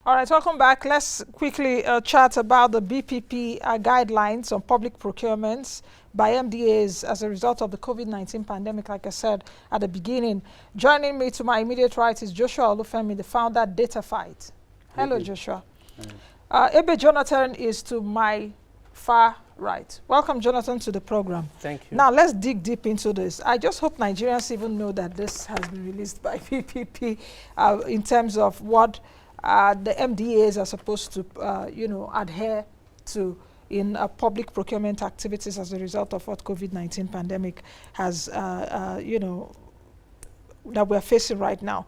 All right, welcome back. Let's quickly chat about the BPP guidelines on public procurements by MDAs as a result of the COVID-19 pandemic, like I said at the beginning. Joining me to my immediate right is Joshua Olufemi, the founder of Dataphyte. Hello, Joshua. Ebe Jonathan is to my far right. Welcome, Jonathan, to the program. Thank you. Now, let's dig deep into this. I just hope Nigerians even know that this has been released by BPP in terms of what the MDAs are supposed to, adhere to in public procurement activities as a result of what COVID-19 pandemic has, that we're facing right now.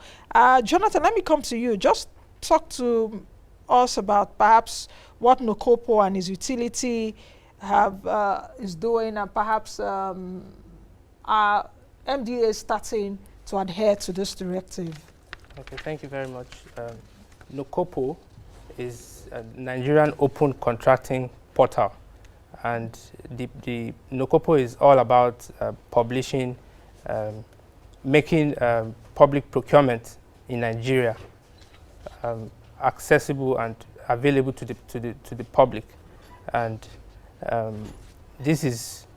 Jonathan, let me come to you. Just talk to us about perhaps what Nokopo and his utility is doing, and perhaps our MDA is starting to adhere to this directive. Okay, thank you very much. Nokopo is a Nigerian open contracting portal, and the Nokopo is all about publishing, making public procurement in Nigeria accessible and available to the public, and this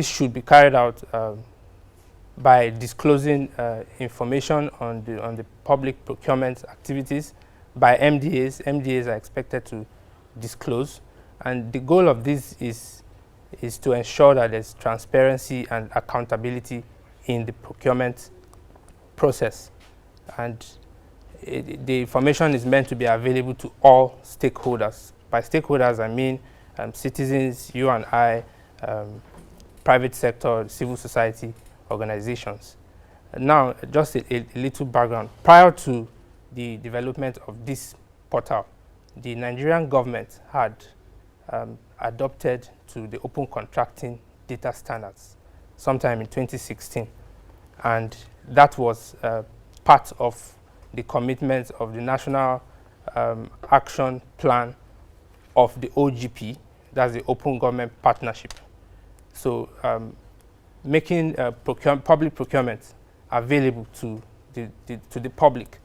should be carried out by disclosing information on the public procurement activities by MDAs. MDAs are expected to disclose, and the goal of this is to ensure that there's transparency and accountability in the procurement process, and the information is meant to be available to all stakeholders. By stakeholders, I mean citizens, you and I, private sector, civil society organizations. Now, just a little background. Prior to the development of this portal, the Nigerian government had adopted to the open contracting data standards sometime in 2016, and that was part of the commitment of the National Action Plan of the OGP, that's the Open Government Partnership. So making public procurement available to the public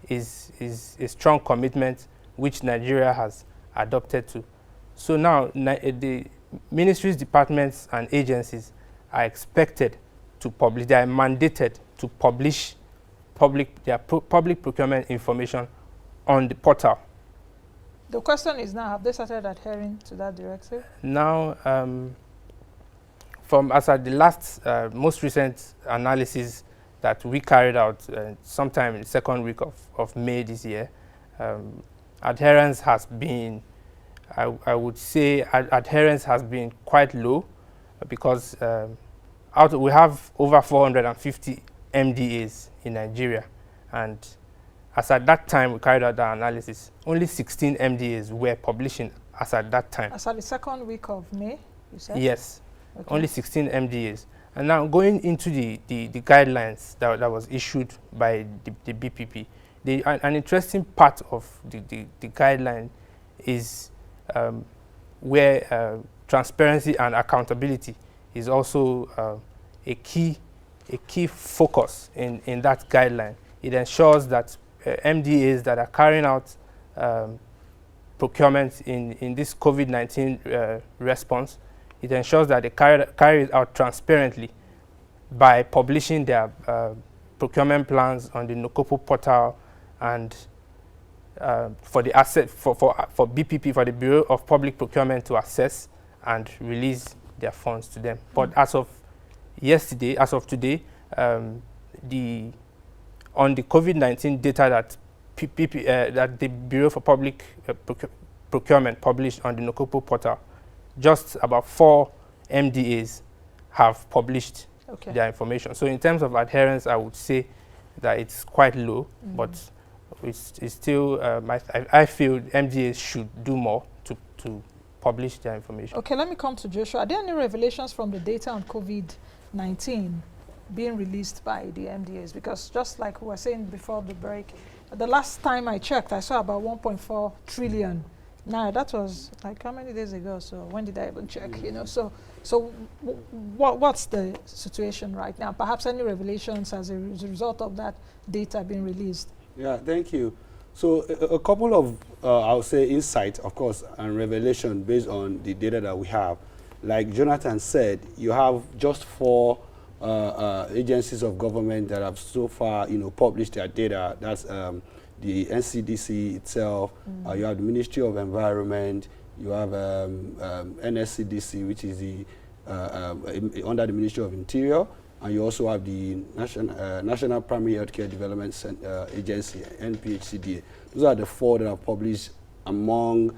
is a strong commitment which Nigeria has adopted to. So now the ministries, departments, and agencies are expected to publish, they are mandated to publish their public procurement information on the portal. The question is now, have they started adhering to that directive? Now, as at the last, most recent analysis that we carried out sometime in the second week of May this year, adherence has been, I would say, adherence has been quite low, because we have over 450 MDAs in Nigeria, and as at that time we carried out the analysis, only 16 MDAs were publishing as at that time. As at the second week of May, you said? Yes, okay. Only 16 MDAs. And now going into the guidelines that was issued by the BPP, an interesting part of the guideline is where transparency and accountability is also a key focus in that guideline. It ensures that MDAs that are carrying out procurement in this COVID-19 response, it ensures that they carry it out transparently by publishing their procurement plans on the Nokopo portal, and for the for BPP, for the Bureau of Public Procurement, to assess and release their funds to them. But as of today, on the COVID-19 data that that the Bureau for Public Procurement published on the Nokopo portal, just about 4 MDAs have published their information. So in terms of adherence, I would say that it's quite low, but it's still, I feel MDAs should do more to publish their information. Okay, let me come to Joshua. Are there any revelations from the data on COVID-19 being released by the MDAs? Because just like we were saying before the break, the last time I checked, I saw about 1.4 trillion. Now, that was like how many days ago? So when did I even check? So what's the situation right now? Perhaps any revelations as a result of that data being released? Yeah, thank you. So a couple of, I would say, insights, of course, and revelation based on the data that we have. Like Jonathan said, you have just 4 agencies of government that have so far, published their data. That's the NCDC itself. You have the Ministry of Environment. You have NSCDC, which is the under the Ministry of Interior, and you also have the National Primary Healthcare Development Agency, NPHCDA. Those are the 4 that are published among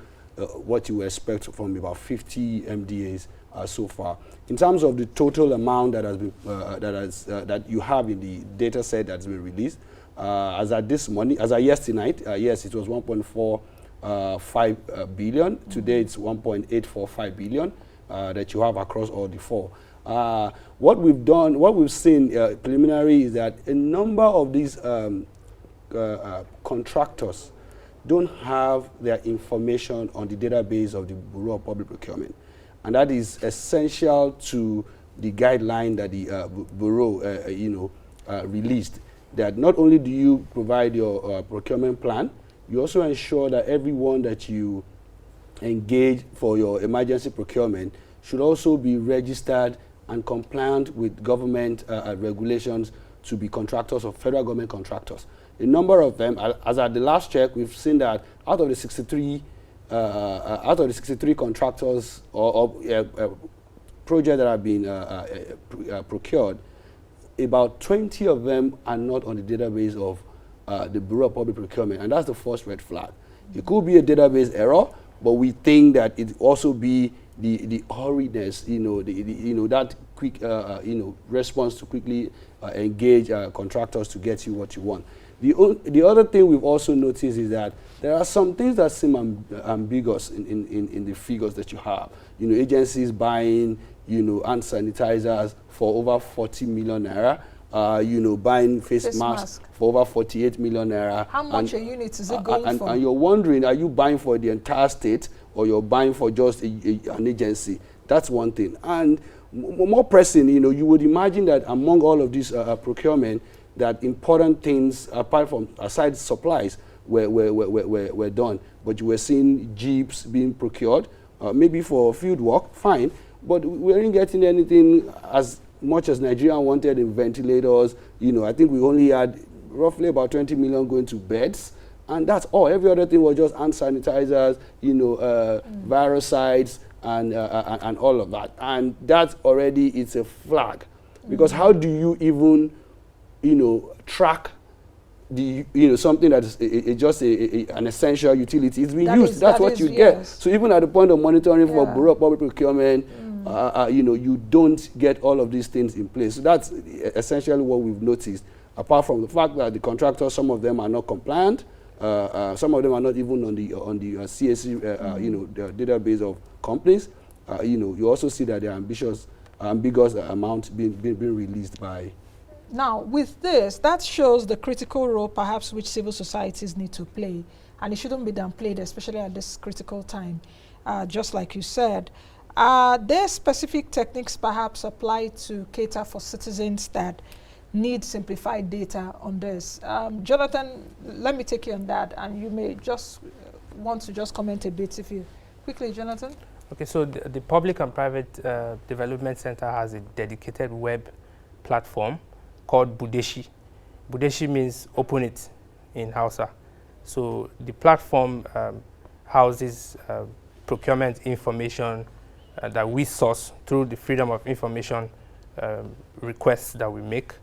what you expect from about 50 MDAs so far. In terms of the total amount that has been that you have in the data set that's been released, as at this morning, as at yesterday night, yes, it was 1.45 billion. Today it's 1.845 billion that you have across all the 4. What we've seen preliminary is that a number of these contractors don't have their information on the database of the Bureau of Public Procurement. And that is essential to the guideline that the Bureau released. That not only do you provide your procurement plan, you also ensure that everyone that you engage for your emergency procurement should also be registered and compliant with government regulations to be contractors or federal government contractors. A number of them, as at the last check, we've seen that out of the 63 contractors or projects that have been procured, about 20 of them are not on the database of the Bureau of Public Procurement, and that's the first red flag. It could be a database error, but we think that it also be the hurriedness, that quick, response to quickly engage contractors to get you what you want. The other thing we've also noticed is that there are some things that seem ambiguous in the figures that you have. Agencies buying, hand sanitizers for over 40 million naira. Buying face masks for over 48 million naira. How much a unit is it going for? And you're wondering, are you buying for the entire state or you're buying for just an agency? That's one thing. And more pressing, you would imagine that among all of these procurement, that important things, aside supplies, were done. But you were seeing jeeps being procured, maybe for field work, fine. But we weren't getting anything as much as Nigeria wanted in ventilators. I think we only had roughly about 20 million going to beds. And that's all. Every other thing was just hand sanitizers, virucides, and all of that. And that already is a flag. Because how do you even, track the, something that is just an essential utility? It's being used. That's what you get. So even at the point of monitoring for Bureau of Public Procurement, you don't get all of these things in place. So that's essentially what we've noticed. Apart from the fact that the contractors, some of them are not compliant, some of them are not even on the CSC, the database of companies. You also see that there are ambiguous amounts being released by. Now, with this, that shows the critical role, perhaps, which civil societies need to play, and it shouldn't be downplayed, especially at this critical time. Just like you said, are there specific techniques, perhaps, applied to cater for citizens that need simplified data on this? Jonathan, let me take you on that, and you may just want to just comment a bit if you quickly, Jonathan. Okay, so the Public and Private Development Center has a dedicated web platform called Budeshi. Budeshi means open it in Hausa. So the platform houses procurement information that we source through the Freedom of Information requests that we make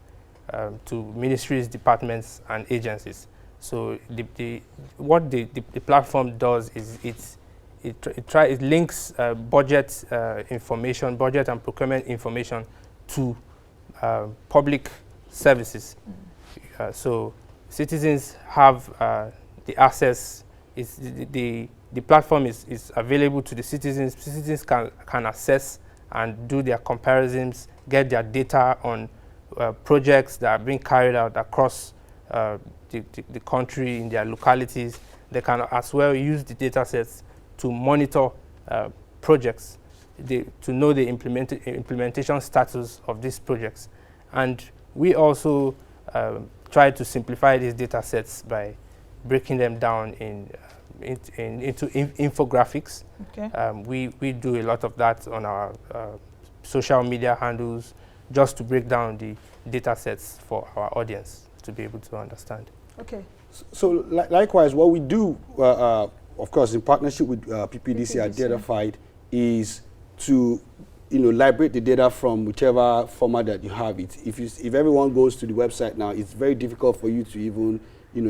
to ministries, departments, and agencies. So what the platform does is it links budget information, budget and procurement information to public services. So citizens have the access. The platform is available to the citizens. Citizens can access and do their comparisons, get their data on projects that are being carried out across the country in their localities. They can as well use the data sets to monitor projects, to know the implementation status of these projects. And we also try to simplify these data sets by breaking them down into infographics. Okay. We do a lot of that on our social media handles, just to break down the data sets for our audience to be able to understand. Okay. So likewise, what we do, of course, in partnership with PPDC at Dataphyte, is to liberate the data from whichever format that you have it. If everyone goes to the website now, it's very difficult for you to even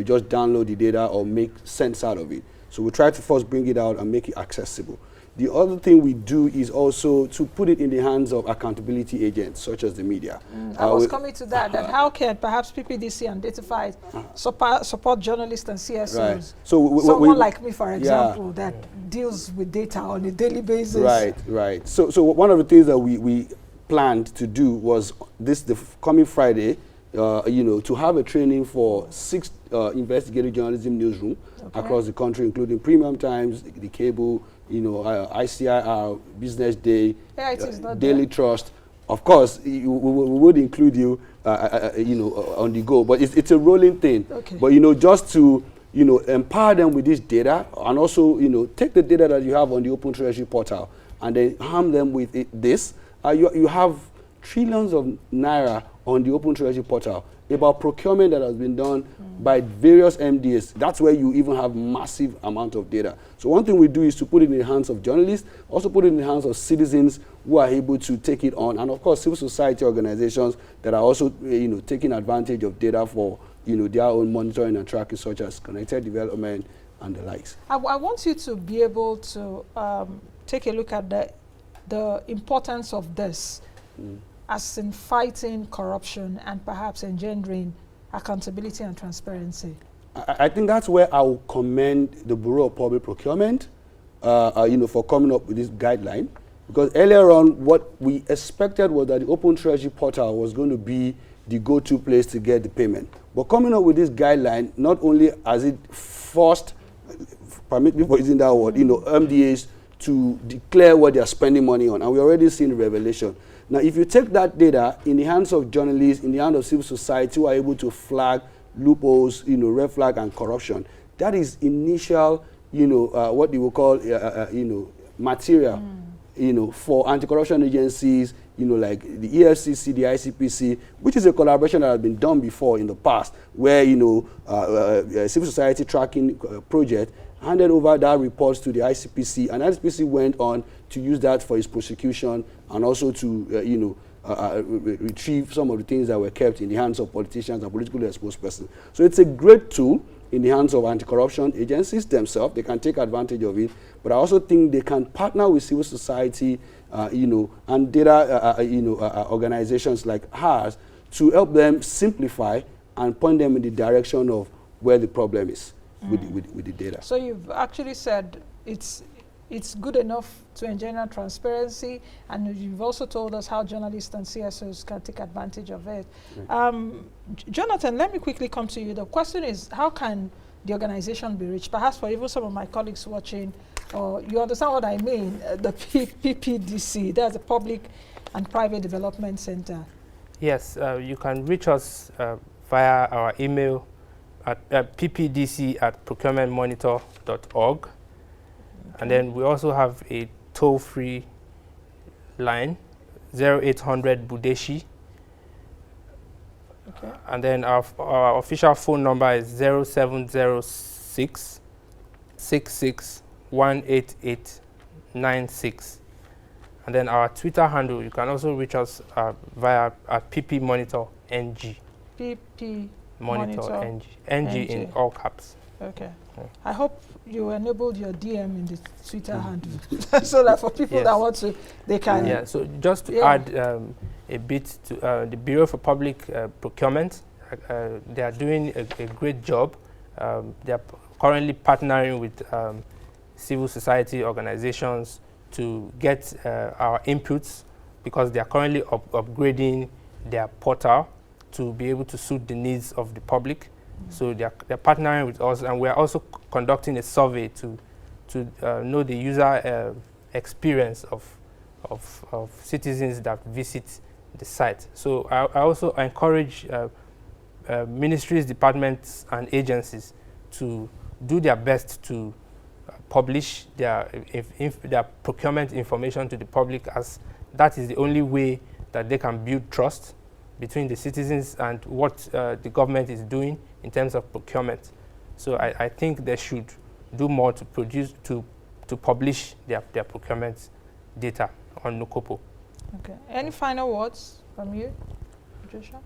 just download the data or make sense out of it. So we try to first bring it out and make it accessible. The other thing we do is also to put it in the hands of accountability agents, such as the media. I was coming to that how can perhaps PPDC and Dataphyte support journalists and CSOs? Right. So someone like me, for example, that deals with data on a daily basis. Right. So one of the things that we planned to do was the coming Friday, to have a training for 6 investigative journalism newsroom across the country, including Premium Times, the cable, ICIR, Business Day, A.I.T is not Daily there. Trust. Of course, we would include you, on the go, but it's a rolling thing. Okay. But just to empower them with this data, and also take the data that you have on the Open Treasury portal and then arm them with this. You have trillions of naira on the Open Treasury portal about procurement that has been done by various MDAs. That's where you even have massive amount of data. So one thing we do is to put it in the hands of journalists, also put it in the hands of citizens who are able to take it on, and of course civil society organizations that are also taking advantage of data for their own monitoring and tracking, such as Connected Development and the likes. I want you to be able to take a look at the importance of this as in fighting corruption and perhaps engendering accountability and transparency. I think that's where I will commend the Bureau of Public Procurement, for coming up with this guideline. Because earlier on, what we expected was that the Open Treasury portal was going to be the go-to place to get the payment. But coming up with this guideline, not only has it forced, permit me for using that word, MDAs to declare what they are spending money on, and we're already seeing the revelation. Now, if you take that data in the hands of journalists, in the hands of civil society who are able to flag loopholes, red flag and corruption, that is initial, what they will call, material, for anti-corruption agencies, like the EFCC, the ICPC, which is a collaboration that has been done before in the past, where, civil society tracking project handed over that reports to the ICPC, and ICPC went on to use that for its prosecution and also to, retrieve some of the things that were kept in the hands of politicians and politically exposed persons. So it's a great tool in the hands of anti-corruption agencies themselves. They can take advantage of it, but I also think they can partner with civil society, and data, organizations like ours to help them simplify and point them in the direction of where the problem is with the data. So you've actually said it's good enough to engender transparency, and you've also told us how journalists and CSOs can take advantage of it. Right. Jonathan, let me quickly come to you. The question is, how can the organization be reached? Perhaps for even some of my colleagues watching, or you understand what I mean, the PPDC, that's the Public and Private Development Center. Yes, you can reach us via our email at ppdc@procurementmonitor.org. And then we also have a toll-free line, 0800 Budeshi. Okay. And then our official phone number is 0706 66 18896. And then our Twitter handle, you can also reach us via at PP Monitor NG. PP Monitor NG. NG in all caps. Okay. Yeah. I hope you enabled your DM in the Twitter handle so that for people that want to, they can. Yeah, so just to add a bit to the Bureau for Public Procurement, they are doing a great job. They are currently partnering with civil society organizations to get our inputs, because they are currently upgrading their portal to be able to suit the needs of the public. So they're partnering with us, and we're also conducting a survey to know the user experience of citizens that visit the site. So I also encourage ministries, departments, and agencies to do their best to publish their their procurement information to the public, as that is the only way that they can build trust between the citizens and what the government is doing in terms of procurement. So I think they should do more to publish their procurement data on Nukopo. Okay. Any final words from you, Joshua?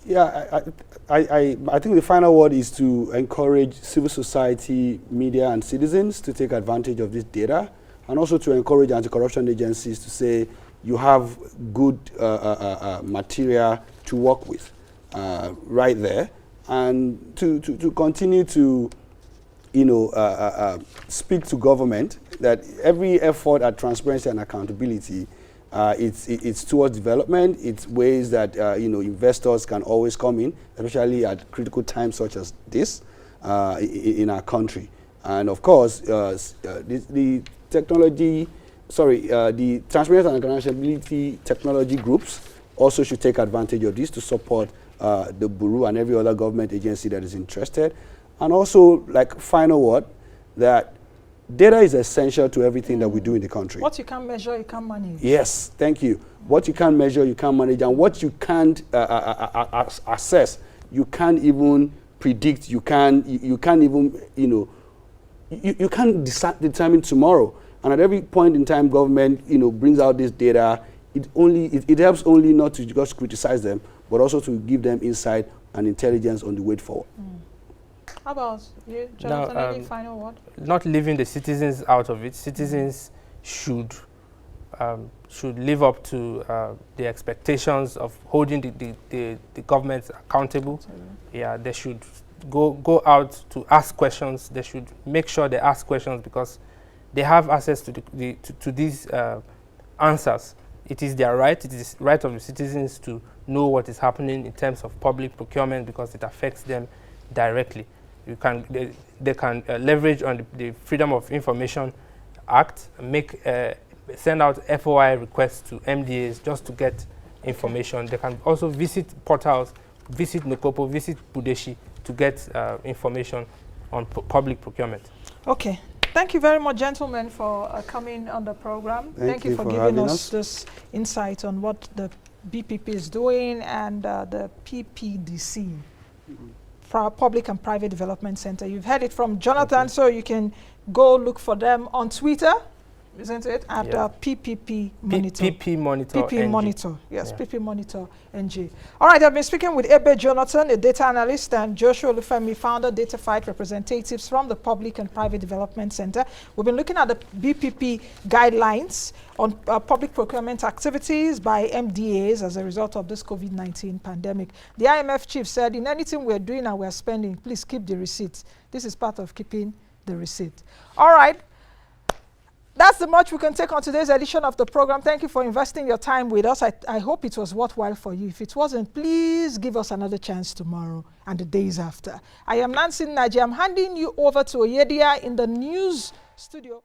Yeah, I think the final word is to encourage civil society, media, and citizens to take advantage of this data, and also to encourage anti-corruption agencies to say you have good material to work with right there, and to continue to, you know, speak to government that every effort at transparency and accountability, it's towards development. It's ways that you know, investors can always come in, especially at critical times such as this in our country. And of course, the transparency and accountability technology groups also should take advantage of this to support the Bureau and every other government agency that is interested. And also, like, final word, that data is essential to everything that we do in the country. What you can't measure, you can't manage. Yes, thank you. What you can't measure, you can't manage. And what you can't assess, you can't even predict. You can't even, you know, you can't determine tomorrow. And at every point in time, government, you know, brings out this data. It helps only not to just criticize them, but also to give them insight and intelligence on the way forward. How about you, Jonathan? Any final word? Not leaving the citizens out of it. Citizens should live up to the expectations of holding the government accountable. Yeah, they should go out to ask questions. They should make sure they ask questions because they have access to these answers. It is their right. It is right of the citizens to know what is happening in terms of public procurement because it affects them directly. They can leverage on the Freedom of Information Act, send out FOI requests to MDAs just to get information. They can also visit portals, visit Nukopo, visit Budeshi to get information on public procurement. Okay. Thank you very much, gentlemen, for coming on the program. Thank you for giving us this insight on what the BPP is doing and the PPDC. Public and Private Development Center. You've heard it from Jonathan, so you can go look for them on Twitter, isn't it? At PPP Monitor. PP Monitor. PP NG. Monitor. Yes, yeah. PP Monitor NG. All right, I've been speaking with Ebe Jonathan, a data analyst, and Joshua Olufemi, founder, Dataphyte, representatives from the Public and Private Development Center. We've been looking at the BPP guidelines on public procurement activities by MDAs as a result of this COVID-19 pandemic. The IMF chief said, in anything we're doing and we're spending, please keep the receipts. This is part of keeping the receipt. All right. That's the much we can take on today's edition of the program. Thank you for investing your time with us. I hope it was worthwhile for you. If it wasn't, please give us another chance tomorrow and the days after. I am Nancy Naji. I'm handing you over to Oyedia in the news studio.